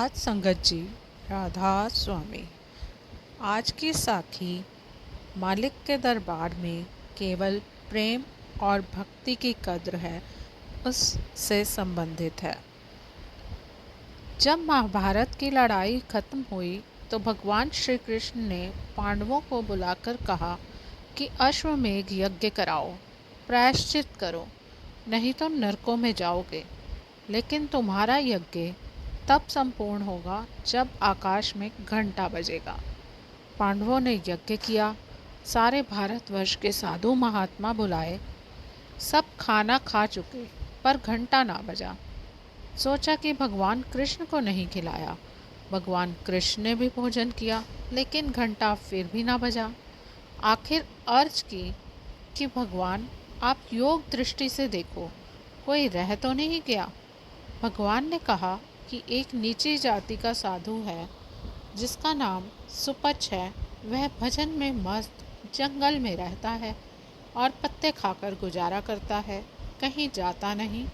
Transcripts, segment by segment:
प्रभात संगत जी। राधा स्वामी। आज की साखी मालिक के दरबार में केवल प्रेम और भक्ति की कद्र है, उससे संबंधित है। जब महाभारत की लड़ाई खत्म हुई तो भगवान श्री कृष्ण ने पांडवों को बुलाकर कहा कि अश्वमेघ यज्ञ कराओ, प्रायश्चित करो, नहीं तो नरकों में जाओगे। लेकिन तुम्हारा यज्ञ तब संपूर्ण होगा जब आकाश में घंटा बजेगा। पांडवों ने यज्ञ किया, सारे भारतवर्ष के साधु महात्मा बुलाए। सब खाना खा चुके पर घंटा ना बजा। सोचा कि भगवान कृष्ण को नहीं खिलाया। भगवान कृष्ण ने भी भोजन किया लेकिन घंटा फिर भी ना बजा। आखिर अर्ज की कि भगवान आप योग दृष्टि से देखो, कोई रह तो नहीं गया। भगवान ने कहा कि एक नीची जाति का साधु है जिसका नाम सुपच है। वह भजन में मस्त जंगल में रहता है और पत्ते खाकर गुजारा करता है, कहीं जाता नहीं।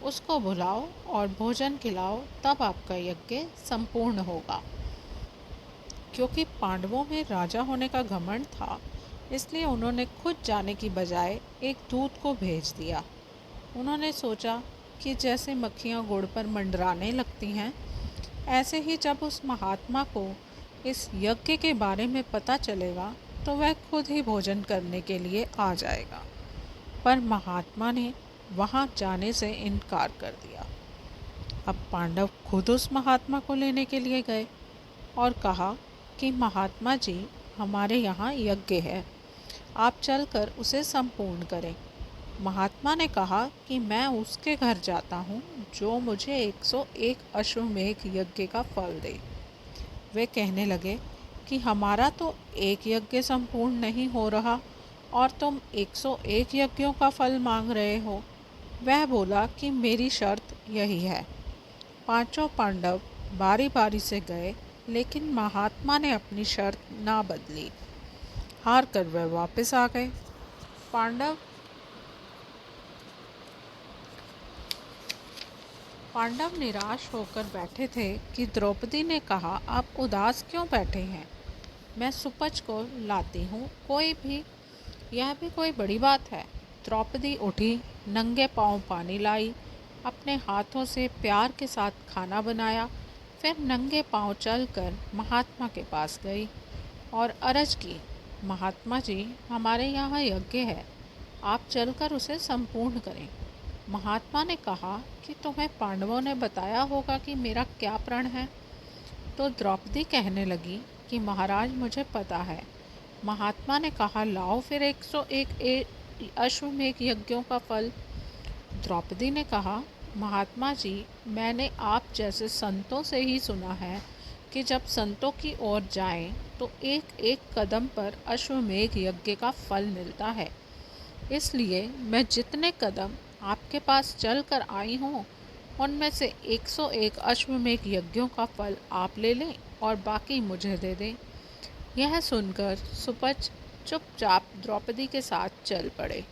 उसको बुलाओ और भोजन खिलाओ, तब आपका यज्ञ संपूर्ण होगा। क्योंकि पांडवों में राजा होने का घमंड था, इसलिए उन्होंने खुद जाने की बजाय एक दूत को भेज दिया। उन्होंने सोचा कि जैसे मक्खियाँ गुड़ पर मंडराने लगती हैं, ऐसे ही जब उस महात्मा को इस यज्ञ के बारे में पता चलेगा तो वह खुद ही भोजन करने के लिए आ जाएगा। पर महात्मा ने वहाँ जाने से इनकार कर दिया। अब पांडव खुद उस महात्मा को लेने के लिए गए और कहा कि महात्मा जी, हमारे यहाँ यज्ञ है, आप चलकर उसे संपूर्ण करें। महात्मा ने कहा कि मैं उसके घर जाता हूँ जो मुझे 101 अश्वमेघ यज्ञ का फल दे। वे कहने लगे कि हमारा तो एक यज्ञ संपूर्ण नहीं हो रहा और तुम 101 यज्ञों का फल मांग रहे हो। वह बोला कि मेरी शर्त यही है। पांचों पांडव बारी बारी से गए लेकिन महात्मा ने अपनी शर्त ना बदली। हार कर वह वापस आ गए। पांडव निराश होकर बैठे थे कि द्रौपदी ने कहा, आप उदास क्यों बैठे हैं? मैं सुपच को लाती हूँ, यह भी कोई बड़ी बात है। द्रौपदी उठी, नंगे पांव पानी लाई, अपने हाथों से प्यार के साथ खाना बनाया, फिर नंगे पांव चलकर महात्मा के पास गई और अर्ज की, महात्मा जी, हमारे यहाँ यज्ञ है, आप चलकर उसे संपूर्ण करें। महात्मा ने कहा कि तुम्हें पांडवों ने बताया होगा कि मेरा क्या प्रण है। तो द्रौपदी कहने लगी कि महाराज, मुझे पता है। महात्मा ने कहा, लाओ फिर 101 अश्वमेघ यज्ञों का फल। द्रौपदी ने कहा, महात्मा जी, मैंने आप जैसे संतों से ही सुना है कि जब संतों की ओर जाएं तो एक एक कदम पर अश्वमेघ यज्ञ का फल मिलता है। इसलिए मैं जितने कदम आपके पास चल कर आई हूँ, उनमें से 101 अश्वमेघ यज्ञों का फल आप ले लें और बाकी मुझे दे दें। यह सुनकर सुपच चुपचाप द्रौपदी के साथ चल पड़े।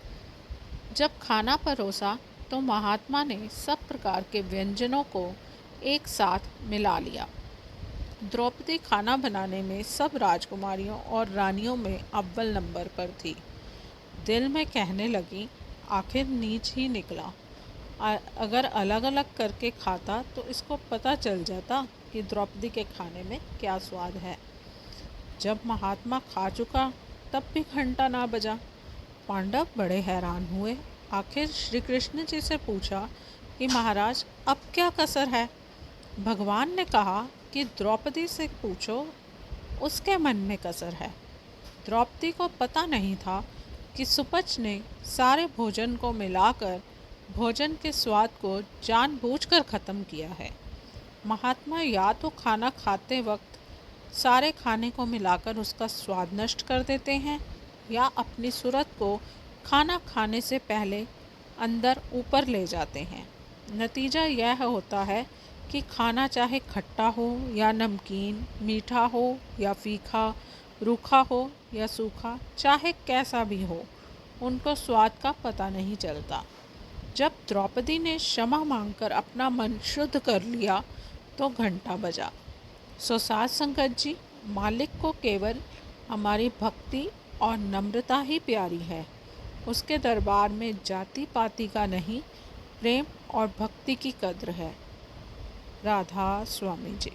जब खाना परोसा तो महात्मा ने सब प्रकार के व्यंजनों को एक साथ मिला लिया। द्रौपदी खाना बनाने में सब राजकुमारियों और रानियों में अव्वल नंबर पर थी। दिल में कहने लगी, आखिर नीच ही निकला। अगर अलग अलग करके खाता तो इसको पता चल जाता कि द्रौपदी के खाने में क्या स्वाद है। जब महात्मा खा चुका तब भी घंटा ना बजा। पांडव बड़े हैरान हुए। आखिर श्री कृष्ण जी से पूछा कि महाराज, अब क्या कसर है? भगवान ने कहा कि द्रौपदी से पूछो, उसके मन में कसर है। द्रौपदी को पता नहीं था कि सुपच ने सारे भोजन को मिलाकर भोजन के स्वाद को जानबूझकर ख़त्म किया है। महात्मा या तो खाना खाते वक्त सारे खाने को मिलाकर उसका स्वाद नष्ट कर देते हैं या अपनी सूरत को खाना खाने से पहले अंदर ऊपर ले जाते हैं। नतीजा यह होता है कि खाना चाहे खट्टा हो या नमकीन, मीठा हो या फीका, रूखा हो या सूखा, चाहे कैसा भी हो, उनको स्वाद का पता नहीं चलता। जब द्रौपदी ने क्षमा मांगकर अपना मन शुद्ध कर लिया तो घंटा बजा। सो साध संगत जी, मालिक को केवल हमारी भक्ति और नम्रता ही प्यारी है। उसके दरबार में जाति पाति का नहीं, प्रेम और भक्ति की कद्र है। राधा स्वामी जी।